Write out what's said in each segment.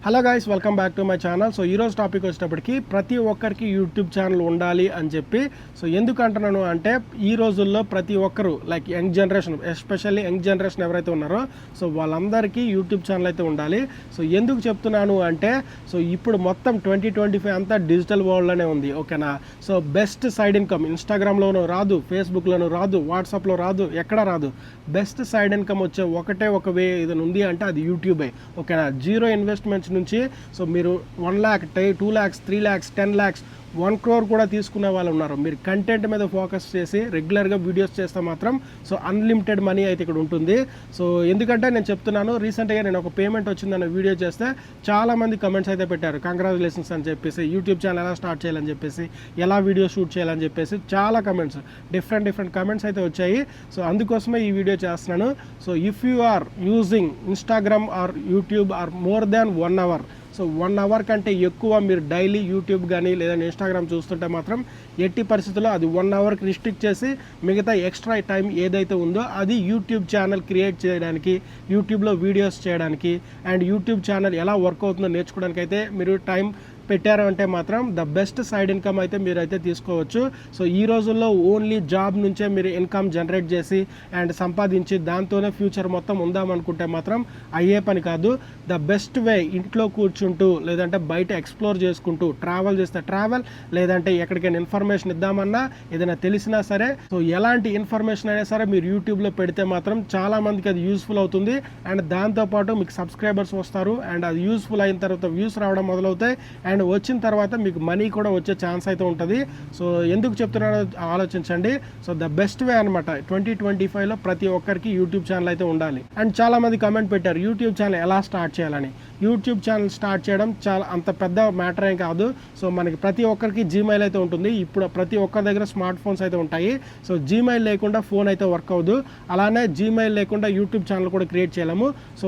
Hello guys, welcome back to my channel. So ఈరోజు topic వచ్చేటప్పటికి ప్రతి ఒక్కరికి యూట్యూబ్ ఛానల్ ఉండాలి అని చెప్పి. సో ఎందుకు అంటున్నాను అంటే, ఈ రోజుల్లో ప్రతి ఒక్కరు like young generation, especially young generation ఎవరైతే ఉన్నారో సో వాళ్ళందరికీ యూట్యూబ్ ఛానల్ అయితే ఉండాలి. సో ఎందుకు చెప్తున్నాను అంటే, సో ఇప్పుడు మొత్తం 2025 అంతా డిజిటల్ వరల్డ్లోనే ఉంది, ఓకేనా. సో బెస్ట్ సైడ్ ఇన్కమ్ ఇన్స్టాగ్రామ్లోనూ రాదు, ఫేస్బుక్లోనూ రాదు, వాట్సాప్లో రాదు, ఎక్కడ రాదు. బెస్ట్ సైడ్ ఇన్కమ్ వచ్చే ఒకటే ఒక వే ఏదైనా ఉంది అంటే అది యూట్యూబే, ఓకేనా. జీరో ఇన్వెస్ట్మెంట్స్ నుంచి సో మీరు 1 lakh, 2 lakhs, 3 lakhs, 10 lakhs, 1 crore కూడా తీసుకునే వాళ్ళు ఉన్నారు. మీరు కంటెంట్ మీద ఫోకస్ చేసి రెగ్యులర్గా వీడియోస్ చేస్తే మాత్రం సో అన్లిమిటెడ్ మనీ అయితే ఇక్కడ ఉంటుంది. సో ఎందుకంటే నేను చెప్తున్నాను, రీసెంట్గా నేను ఒక పేమెంట్ వచ్చిందన్న వీడియో చేస్తే చాలామంది కమెంట్స్ అయితే పెట్టారు, కంగ్రాచులేషన్స్ అని చెప్పేసి, యూట్యూబ్ ఛానల్ ఎలా స్టార్ట్ చేయాలని చెప్పేసి, ఎలా వీడియో షూట్ చేయాలని చెప్పేసి చాలా కమెంట్స్, డిఫరెంట్ కమెంట్స్ అయితే వచ్చాయి. సో అందుకోసమే ఈ వీడియో చేస్తున్నాను. So if you are using Instagram or YouTube or more than 1 hour, so 1 hour కంటే ఎక్కువ మీరు డైలీ యూట్యూబ్ కానీ లేదా ఇన్స్టాగ్రామ్ చూస్తుంటే మాత్రం ఎట్టి పరిస్థితుల్లో అది 1 hourకి రిస్ట్రిక్ట్ చేసి మిగతా ఎక్స్ట్రా టైం ఏదైతే ఉందో అది యూట్యూబ్ ఛానల్ క్రియేట్ చేయడానికి, యూట్యూబ్లో వీడియోస్ చేయడానికి అండ్ యూట్యూబ్ ఛానల్ ఎలా వర్క్ అవుతుందో నేర్చుకోవడానికి అయితే మీరు టైం పెట్టారు అంటే మాత్రం ద బెస్ట్ సైడ్ ఇన్కమ్ అయితే మీరైతే తీసుకోవచ్చు. సో ఈ రోజుల్లో ఓన్లీ జాబ్ నుంచే మీరు ఇన్కమ్ జనరేట్ చేసి అండ్ సంపాదించి దాంతోనే ఫ్యూచర్ మొత్తం ఉందామనుకుంటే మాత్రం అయ్యే పని కాదు. ద బెస్ట్ వే ఇంట్లో కూర్చుంటూ లేదంటే బయట ఎక్స్ప్లోర్ చేసుకుంటూ ట్రావెల్ చేస్తే ట్రావెల్, లేదంటే ఎక్కడికైనా ఇన్ఫర్మేషన్ ఇద్దామన్నా ఏదైనా తెలిసినా సరే, సో ఎలాంటి ఇన్ఫర్మేషన్ అయినా సరే మీరు యూట్యూబ్లో పెడితే మాత్రం చాలా మందికి అది యూస్ఫుల్ అవుతుంది. అండ్ దాంతోపాటు మీకు సబ్స్క్రైబర్స్ వస్తారు అండ్ అది యూస్ఫుల్ అయిన తర్వాత వ్యూస్ రావడం మొదలవుతాయి అండ్ వచ్చిన తర్వాత మీకు మనీ కూడా వచ్చే ఛాన్స్ అయితే ఉంటుంది. సో ఎందుకు చెప్తున్నారో ఆలోచించండి. సో ద బెస్ట్ వే అనమాట 2025లో ప్రతి ఒక్కరికి యూట్యూబ్ ఛానల్ అయితే ఉండాలి. అండ్ చాలా మంది కమెంట్ పెట్టారు యూట్యూబ్ ఛానల్ ఎలా స్టార్ట్ చేయాలని. యూట్యూబ్ ఛానల్ స్టార్ట్ చేయడం చాలా అంత పెద్ద మ్యాటర్ ఏం కాదు. సో మనకి ప్రతి ఒక్కరికి జీమెయిల్ అయితే ఉంటుంది. ఇప్పుడు ప్రతి ఒక్కరి దగ్గర స్మార్ట్ ఫోన్స్ అయితే ఉంటాయి. సో జీమెయిల్ లేకుండా ఫోన్ అయితే వర్క్ అవ్వదు. అలానే జీమెయిల్ లేకుండా యూట్యూబ్ ఛానల్ కూడా క్రియేట్ చేయలేము. సో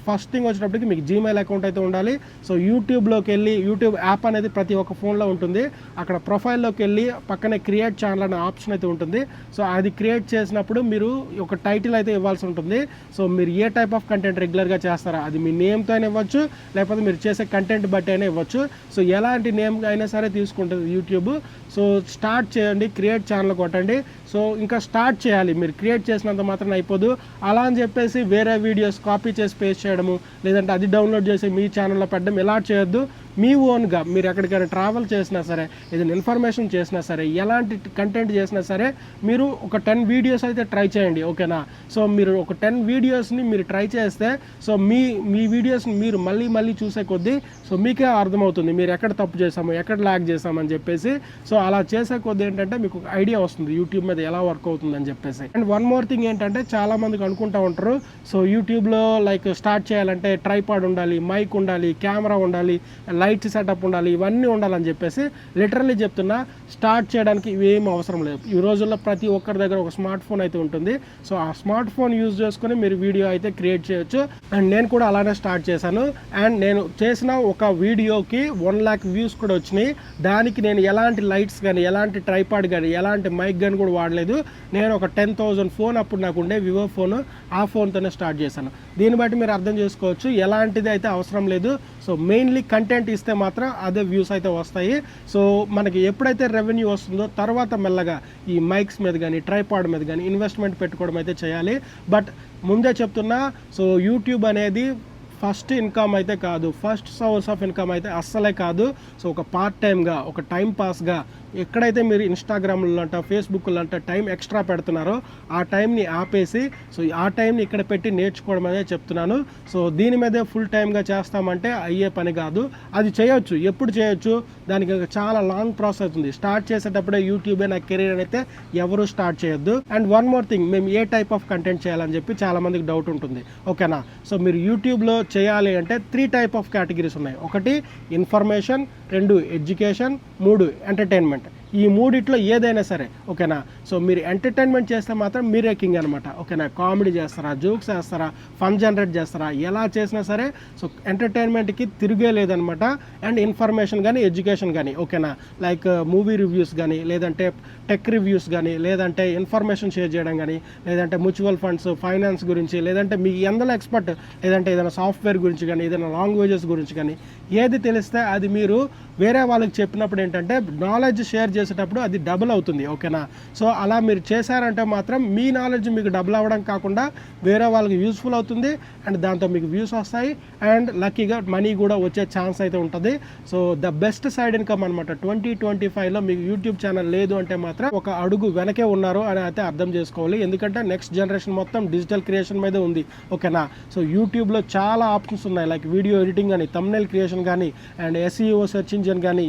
ఫస్ట్ థింగ్ వచ్చేటప్పటికి మీకు జీమెయిల్ అకౌంట్ అయితే ఉండాలి. సో యూట్యూబ్లోకి వెళ్ళి, యూట్యూబ్ యాప్ అనేది ప్రతి ఒక్క ఫోన్లో ఉంటుంది. అక్కడ ప్రొఫైల్లోకి వెళ్ళి పక్కనే క్రియేట్ ఛానల్ అనే ఆప్షన్ అయితే ఉంటుంది. సో అది క్రియేట్ చేసినప్పుడు మీరు ఒక టైటిల్ అయితే ఇవ్వాల్సి ఉంటుంది. సో మీరు ఏ టైప్ ఆఫ్ కంటెంట్ రెగ్యులర్గా చేస్తారా, అది మీ నేమ్తో అయినా ఇవ్వచ్చు, లేకపోతే మీరు చేసే కంటెంట్ బట్టి అయినా ఇవ్వచ్చు. సో ఎలాంటి నేమ్ అయినా సరే తీసుకుంటుంది యూట్యూబ్. సో స్టార్ట్ చేయండి, క్రియేట్ ఛానల్ కొట్టండి. సో ఇంకా స్టార్ట్ చేయాలి. మీరు క్రియేట్ చేసినంత మాత్రం అయిపోదు. అలా అని చెప్పేసి వేరే వీడియోస్ కాపీ చేసి పేస్ట్ చేయడము, లేదంటే అది డౌన్లోడ్ చేసి మీ ఛానల్లో పెట్టడం ఇలా చేయొద్దు. మీ ఓన్గా మీరు ఎక్కడికైనా ట్రావెల్ చేసినా సరే, ఏదైనా ఇన్ఫర్మేషన్ చేసినా సరే, ఎలాంటి కంటెంట్ చేసినా సరే మీరు ఒక 10 వీడియోస్ అయితే ట్రై చేయండి, ఓకేనా. సో మీరు ఒక 10 వీడియోస్ని మీరు ట్రై చేస్తే సో మీ వీడియోస్ని మీరు మళ్ళీ చూసే కొద్దీ సో మీకే అర్థమవుతుంది మీరు ఎక్కడ తప్పు చేసాము, ఎక్కడ ల్యాగ్ చేసామని చెప్పేసి. సో అలా చేసే కొద్దీ ఏంటంటే మీకు ఒక ఐడియా వస్తుంది యూట్యూబ్ మీద ఎలా వర్క్ అవుతుంది అని చెప్పేసి. అండ్ వన్ మోర్ థింగ్ ఏంటంటే, చాలా మందికి అనుకుంటూ ఉంటారు సో యూట్యూబ్లో లైక్ స్టార్ట్ చేయాలంటే ట్రైపాడ్ ఉండాలి, మైక్ ఉండాలి, కెమెరా ఉండాలి, లైట్ సెటప్ ఉండాలి, ఇవన్నీ ఉండాలని చెప్పేసి. లిటరల్లీ చెప్తున్నా, స్టార్ట్ చేయడానికి ఇవేం అవసరం లేదు. ఈ రోజుల్లో ప్రతి ఒక్కరి దగ్గర ఒక స్మార్ట్ ఫోన్ అయితే ఉంటుంది. సో ఆ స్మార్ట్ ఫోన్ యూజ్ చేసుకుని మీరు వీడియో అయితే క్రియేట్ చేయొచ్చు. అండ్ నేను కూడా అలానే స్టార్ట్ చేశాను. అండ్ నేను చేసిన ఒక వీడియోకి 1 lakh వ్యూస్ కూడా వచ్చినాయి. దానికి నేను ఎలాంటి లైట్స్ కానీ, ఎలాంటి ట్రైపాడ్ కానీ, ఎలాంటి మైక్ కానీ కూడా వాడలేదు. నేను ఒక 10,000 ఫోన్ అప్పుడు నాకు ఉండే వివో ఫోన్, ఆ ఫోన్తోనే స్టార్ట్ చేశాను. దీన్ని బట్టి మీరు అర్థం చేసుకోవచ్చు ఎలాంటిది అయితే అవసరం లేదు. సో మెయిన్లీ కంటెంట్ ఇస్తే మాత్రం అదే వ్యూస్ అయితే వస్తాయి. సో మనకి ఎప్పుడైతే రెవెన్యూ వస్తుందో తర్వాత మెల్లగా ఈ మైక్స్ మీద కానీ, ట్రైపాడ్ మీద కానీ ఇన్వెస్ట్మెంట్ పెట్టుకోవడం అయితే చేయాలి. బట్ ముందే చెప్తున్నా, సో యూట్యూబ్ అనేది ఫస్ట్ ఇన్కమ్ అయితే కాదు, ఫస్ట్ సోర్స్ ఆఫ్ ఇన్కమ్ అయితే అస్సలే కాదు. సో ఒక పార్ట్ టైమ్గా, ఒక టైం పాస్గా ఎక్కడైతే మీరు ఇన్స్టాగ్రామ్లో అంట, ఫేస్బుక్లో అంట టైం ఎక్స్ట్రా పెడుతున్నారో ఆ టైంని ఆపేసి సో ఆ టైంని ఇక్కడ పెట్టి నేర్చుకోవడం అనేది చెప్తున్నాను. సో దీని మీదే ఫుల్ టైమ్గా చేస్తామంటే అయ్యే పని కాదు. అది చేయొచ్చు, ఎప్పుడు చేయొచ్చు, దానికి చాలా లాంగ్ ప్రాసెస్ ఉంది. స్టార్ట్ చేసేటప్పుడే యూట్యూబే నా కెరీర్ అని అయితే ఎవరు స్టార్ట్ చేయొద్దు. అండ్ వన్ మోర్ థింగ్, మేము ఏ టైప్ ఆఫ్ కంటెంట్ చేయాలని చెప్పి చాలా మందికి డౌట్ ఉంటుంది, ఓకేనా. సో మీరు యూట్యూబ్లో చేయాలి అంటే 3 type ఆఫ్ కేటగిరీస్ ఉన్నాయి. 1 ఇన్ఫర్మేషన్, 2 ఎడ్యుకేషన్, 3 ఎంటర్టైన్మెంట్. ఈ మూడిట్లో ఏదైనా సరే ఓకేనా. సో మీరు ఎంటర్టైన్మెంట్ చేస్తే మాత్రం మీరే కింగ్ అనమాట ఓకేనా. కామెడీ చేస్తారా, జోక్స్ చేస్తారా, ఫన్ జనరేట్ చేస్తారా, ఎలా చేసినా సరే సో ఎంటర్టైన్మెంట్కి తిరిగే లేదనమాట. అండ్ ఇన్ఫర్మేషన్ కానీ ఎడ్యుకేషన్ కానీ ఓకేనా, లైక్ మూవీ రివ్యూస్ కానీ, లేదంటే టెక్ రివ్యూస్ కానీ, లేదంటే ఇన్ఫర్మేషన్ షేర్ చేయడం కానీ, లేదంటే మ్యూచువల్ ఫండ్స్, ఫైనాన్స్ గురించి, లేదంటే మీ ఎందులో ఎక్స్పర్ట్, లేదంటే ఏదైనా సాఫ్ట్వేర్ గురించి కానీ, ఏదైనా లాంగ్వేజెస్ గురించి కానీ ఏది తెలిస్తే అది మీరు వేరే వాళ్ళకి చెప్పినప్పుడు ఏంటంటే నాలెడ్జ్ షేర్ చేసేటప్పుడు అది డబుల్ అవుతుంది ఓకేనా. సో అలా మీరు చేశారంటే మాత్రం మీ నాలెడ్జ్ మీకు డబుల్ అవ్వడం కాకుండా వేరే వాళ్ళకి యూస్ఫుల్ అవుతుంది. అండ్ దాంతో మీకు వ్యూస్ వస్తాయి అండ్ లక్కీగా మనీ కూడా వచ్చే ఛాన్స్ అయితే ఉంటుంది. So the best side income అనమాట 2025లో మీకు యూట్యూబ్ ఛానల్ లేదు అంటే మాత్రం ఒక అడుగు వెనకే ఉన్నారు అని అయితే అర్థం చేసుకోవాలి. ఎందుకంటే నెక్స్ట్ జనరేషన్ మొత్తం డిజిటల్ క్రియేషన్ మీద ఉంది ఓకేనా. సో యూట్యూబ్లో చాలా ఆప్షన్స్ ఉన్నాయి, లైక్ వీడియో ఎడిటింగ్ కానీ, థంబ్నెయిల్ క్రియేషన్ కానీ, అండ్ SEO సెర్చ్ ఇంజిన్ కానీ,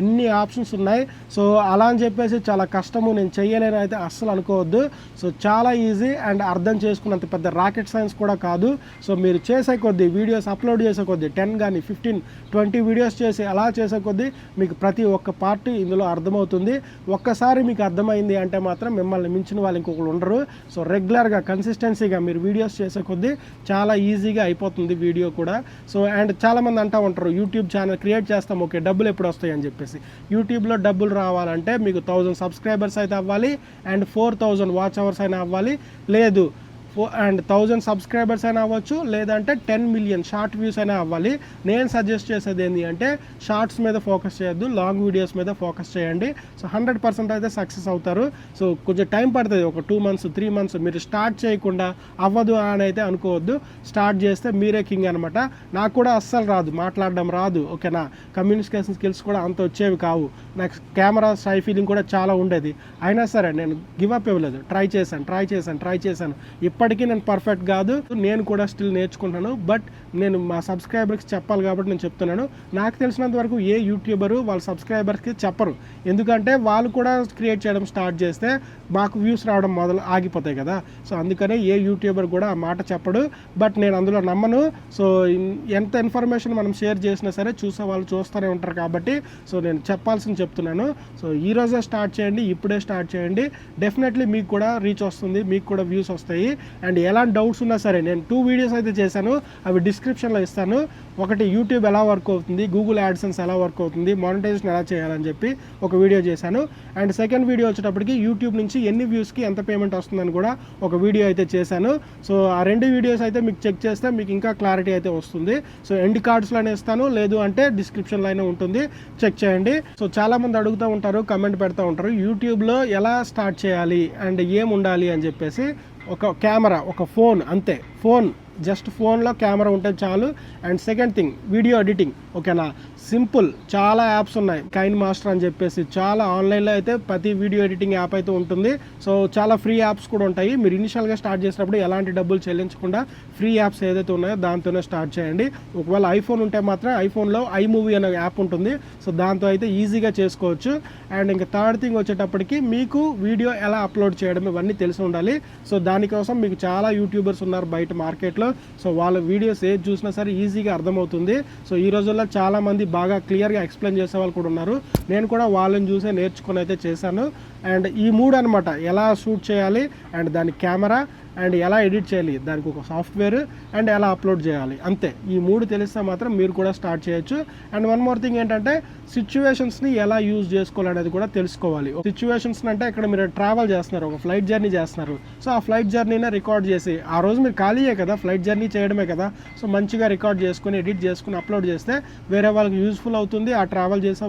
ఎన్ని ఆప్షన్స్ ఉన్నాయి. సో అలా అని చెప్పేసి చాలా కష్టము నేను చెయ్యలేను అయితే అస్సలు అనుకోవద్దు. సో చాలా ఈజీ అండ్ అర్థం చేసుకున్నంత పెద్ద రాకెట్ సైన్స్ కూడా కాదు. సో మీరు చేసే కొద్దీ వీడియోస్ అప్లోడ్ చేసే కొద్దీ 10 కానీ 15, 20 వీడియోస్ చేసి అలా చేసే కొద్దీ మీకు ప్రతి ఒక్క పార్ట్ ఇందులో అర్థమవుతుంది. ఒక్కసారి మీకు అర్థమైంది అంటే మాత్రం మిమ్మల్ని మించిన వాళ్ళు ఇంకొకరు ఉండరు. సో రెగ్యులర్గా కన్సిస్టెన్సీగా మీరు వీడియోస్ చేసే కొద్దీ చాలా ఈజీగా అయిపోతుంది వీడియో కూడా. సో అండ్ చాలామంది అంటూ ఉంటారు యూట్యూబ్ ఛానల్ క్రియేట్ చేస్తాం ఓకే డబ్బులు ఎప్పుడు వస్తాయి అని చెప్పేసి. యూట్యూబ్లో డబ్బులు రావాలంటే మీకు 1000 సబ్స్క్రైబర్స్ అయితే అవ్వాలి అండ్ 4000 వాచ్ అవర్స్ అయినా అవ్వాలి, లేదు అండ్ 1000 సబ్స్క్రైబర్స్ అయినా అవ్వచ్చు, లేదంటే 10 మిలియన్ షార్ట్ వ్యూస్ అయినా అవ్వాలి. నేను సజెస్ట్ చేసేది ఏంటి అంటే షార్ట్స్ మీద ఫోకస్ చేయొద్దు, లాంగ్ వీడియోస్ మీద ఫోకస్ చేయండి. సో 100% అయితే సక్సెస్ అవుతారు. సో కొంచెం టైం పడుతుంది, ఒక 2 months 3 months. మీరు స్టార్ట్ చేయకుండా అవ్వదు అని అయితే అనుకోవద్దు. స్టార్ట్ చేస్తే మీరే కింగ్ అనమాట. నాకు కూడా అస్సలు రాదు, మాట్లాడడం రాదు ఓకేనా. కమ్యూనికేషన్ స్కిల్స్ కూడా అంత వచ్చేవి కావు. నాకు కెమెరా షై ఫీలింగ్ కూడా చాలా ఉండేది. అయినా సరే నేను గివప్ ఇవ్వలేదు, ట్రై చేశాను. ఇప్పటికీ నేను పర్ఫెక్ట్ కాదు, నేను కూడా స్టిల్ నేర్చుకుంటాను. బట్ నేను మా సబ్స్క్రైబర్స్కి చెప్పాలి కాబట్టి నేను చెప్తున్నాను. నాకు తెలిసినంత వరకు ఏ యూట్యూబరు వాళ్ళ సబ్స్క్రైబర్స్కి చెప్పరు, ఎందుకంటే వాళ్ళు కూడా క్రియేట్ చేయడం స్టార్ట్ చేస్తే మాకు వ్యూస్ రావడం ఆగిపోతాయి కదా. సో అందుకనే ఏ యూట్యూబర్ కూడా ఆ మాట చెప్పడు. బట్ నేను అందులో నమ్మను. సో ఎంత ఇన్ఫర్మేషన్ మనం షేర్ చేసినా సరే చూసే వాళ్ళు చూస్తూనే ఉంటారు కాబట్టి సో నేను చెప్పాల్సింది చెప్తున్నాను. సో ఈ రోజే స్టార్ట్ చేయండి, ఇప్పుడే స్టార్ట్ చేయండి. డెఫినెట్లీ మీకు కూడా రీచ్ వస్తుంది, మీకు కూడా వ్యూస్ వస్తాయి. అండ్ ఎలాంటి డౌట్స్ ఉన్నా సరే నేను 2 వీడియోస్ అయితే చేశాను, అవి డిస్క్రిప్షన్లో ఇస్తాను. ఒకటి యూట్యూబ్ ఎలా వర్క్ అవుతుంది, గూగుల్ యాడ్సెన్స్ ఎలా వర్క్ అవుతుంది, మానిటైజేషన్ ఎలా చేయాలని చెప్పి ఒక వీడియో చేశాను. అండ్ సెకండ్ వీడియో వచ్చేటప్పటికి యూట్యూబ్ నుంచి ఎన్ని వ్యూస్కి ఎంత పేమెంట్ వస్తుందని కూడా ఒక వీడియో అయితే చేశాను. సో ఆ 2 వీడియోస్ అయితే మీకు చెక్ చేస్తే మీకు ఇంకా క్లారిటీ అయితే వస్తుంది. సో ఎండ్ కార్డ్స్లోనే ఇస్తాను, లేదు అంటే డిస్క్రిప్షన్లో అయినా ఉంటుంది, చెక్ చేయండి. సో చాలామంది అడుగుతూ ఉంటారు, కమెంట్ పెడతా ఉంటారు యూట్యూబ్లో ఎలా స్టార్ట్ చేయాలి అండ్ ఏం ఉండాలి అని చెప్పేసి. ఒక కెమెరా, ఒక ఫోన్, అంతే. జస్ట్ ఫోన్లో కెమెరా ఉంటే చాలు. And second thing video editing ఓకేనా. సింపుల్, చాలా యాప్స్ ఉన్నాయి, కైన్ మాస్టర్ అని చెప్పేసి చాలా ఆన్లైన్లో అయితే ప్రతి వీడియో ఎడిటింగ్ యాప్ అయితే ఉంటుంది. సో చాలా ఫ్రీ యాప్స్ కూడా ఉంటాయి. మీరు ఇనిషియల్గా స్టార్ట్ చేసినప్పుడు ఎలాంటి డబ్బులు చెల్లించకుండా ఫ్రీ యాప్స్ ఏదైతే ఉన్నాయో దాంతోనే స్టార్ట్ చేయండి. ఒకవేళ ఐఫోన్ ఉంటే మాత్రం ఐఫోన్లో iMovie అనే యాప్ ఉంటుంది. సో దాంతో అయితే ఈజీగా చేసుకోవచ్చు. అండ్ ఇంకా థర్డ్ థింగ్ వచ్చేటప్పటికి మీకు వీడియో ఎలా అప్లోడ్ చేయడం ఇవన్నీ తెలిసి ఉండాలి. సో దానికోసం మీకు చాలా యూట్యూబర్స్ ఉన్నారు బయట మార్కెట్లో. సో వాళ్ళ వీడియోస్ ఏది చూసినా సరే ఈజీగా అర్థమవుతుంది. సో ఈ రోజుల్లో చాలామంది బాగా క్లియర్గా ఎక్స్ప్లెయిన్ చేసే వాళ్ళు కూడా ఉన్నారు. నేను కూడా వాళ్ళని చూసే నేర్చుకొని అయితే చేశాను. అండ్ ఈ 3 అనమాట, ఎలా షూట్ చేయాలి అండ్ దాని కెమెరా అండ్ ఎలా ఎడిట్ చేయాలి, దానికి ఒక సాఫ్ట్వేర్ అండ్ ఎలా అప్లోడ్ చేయాలి, అంతే. ఈ 3 తెలిస్తే మాత్రం మీరు కూడా స్టార్ట్ చేయొచ్చు. అండ్ వన్ మోర్ థింగ్ ఏంటంటే సిచ్యువేషన్స్ని ఎలా యూజ్ చేసుకోవాలనేది కూడా తెలుసుకోవాలి. సిచ్యువేషన్స్ అంటే ఇక్కడ మీరు ట్రావెల్ చేస్తున్నారు, ఒక ఫ్లైట్ జర్నీ చేస్తున్నారు. సో ఆ ఫ్లైట్ జర్నీనే రికార్డ్ చేసి, ఆ రోజు మీరు ఖాళీయే కదా, ఫ్లైట్ జర్నీ చేయడమే కదా. సో మంచిగా రికార్డ్ చేసుకుని ఎడిట్ చేసుకుని అప్లోడ్ చేస్తే వేరే వాళ్ళకి యూస్ఫుల్ అవుతుంది. ఆ ట్రావెల్ చేసే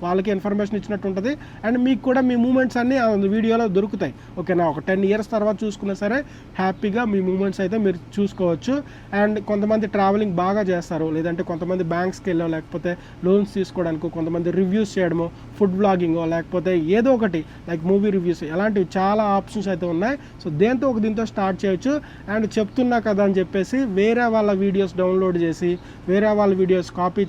వాళ్ళకి ఇన్ఫర్మేషన్ ఇచ్చినట్టు ఉంటుంది. అండ్ మీకు కూడా మీ మూమెంట్స్ అన్నీ ఆ వీడియోలో దొరుకుతాయి ఓకేనా. ఒక 10 years తర్వాత చూసుకున్నా సరే హ్యాపీగా మీ మూమెంట్స్ అయితే మీరు చూసుకోవచ్చు. అండ్ కొంతమంది ట్రావెలింగ్ బాగా చేస్తారు, లేదంటే కొంతమంది బ్యాంక్స్కి వెళ్ళో, లేకపోతే లోన్స్ తీసుకోవడానికి, కొంతమంది రివ్యూస్ చేయడము, ఫుడ్ బ్లాగింగో, లేకపోతే ఏదో ఒకటి లైక్ మూవీ రివ్యూస్, ఇలాంటివి చాలా ఆప్షన్స్ అయితే ఉన్నాయి. సో దీంతో స్టార్ట్ చేయొచ్చు. అండ్ చెప్తున్నా కదా అని చెప్పేసి వేరే వాళ్ళ వీడియోస్ డౌన్లోడ్ చేసి వేరే వాళ్ళ వీడియోస్ కాపీ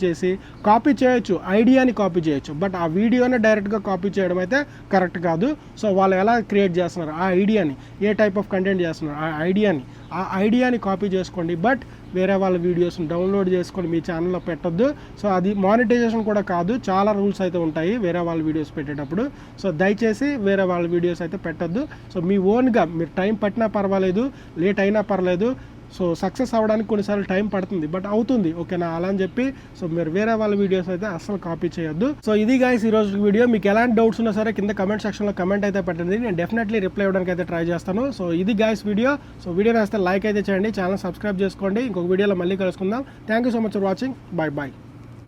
చేయొచ్చు, ఐడియాని కాపీ చేయొచ్చు. బట్ ఆ వీడియోని డైరెక్ట్గా కాపీ చేయడం అయితే కరెక్ట్ కాదు. సో వాళ్ళు ఎలా క్రియేట్ చేస్తున్నారు, ఆ ఐడియాని, ఏ టైప్ ఆఫ్ కంటెంట్ చేస్తున్నారు, ఆ ఐడియాని కాపీ చేసుకోండి. బట్ వేరే వాళ్ళ వీడియోస్ని డౌన్లోడ్ చేసుకొని మీ ఛానల్లో పెట్టొద్దు. సో అది మానిటైజేషన్ కూడా కాదు, చాలా రూల్స్ అయితే ఉంటాయి వేరే వాళ్ళ వీడియోస్ పెట్టేటప్పుడు. సో దయచేసి వేరే వాళ్ళ వీడియోస్ అయితే పెట్టొద్దు. సో మీ ఓన్గా మీరు టైం పట్టినా పర్వాలేదు, లేట్ అయినా పర్లేదు. సో సక్సెస్ అవ్వడానికి కొన్నిసార్లు టైం పడుతుంది, బట్ అవుతుంది, ఓకేనా? అలా అని చెప్పి సో మీరు వేరే వాళ్ళ వీడియోస్ అయితే అస్సలు కాపీ చేయొద్దు. సో ఇది గైస్ ఈ రోజు వీడియో. మీకు ఎలాంటి డౌట్స్ ఉన్నా సరే కింద కమెంట్ సెక్షన్లో కమెంట్ అయితే పెట్టండి, నేను డెఫినెట్లీ రిప్లై ఇవ్వడానికి అయితే ట్రై చేస్తాను. సో ఇది గైస్ వీడియో. సో వీడియో నచ్చితే లైక్ అయితే చేయండి, ఛానల్ సబ్స్క్రైబ్ చేసుకోండి. ఇంకొక వీడియోలో మళ్ళీ కలుసుకుందాం. Thank you so much for watching. Bye bye.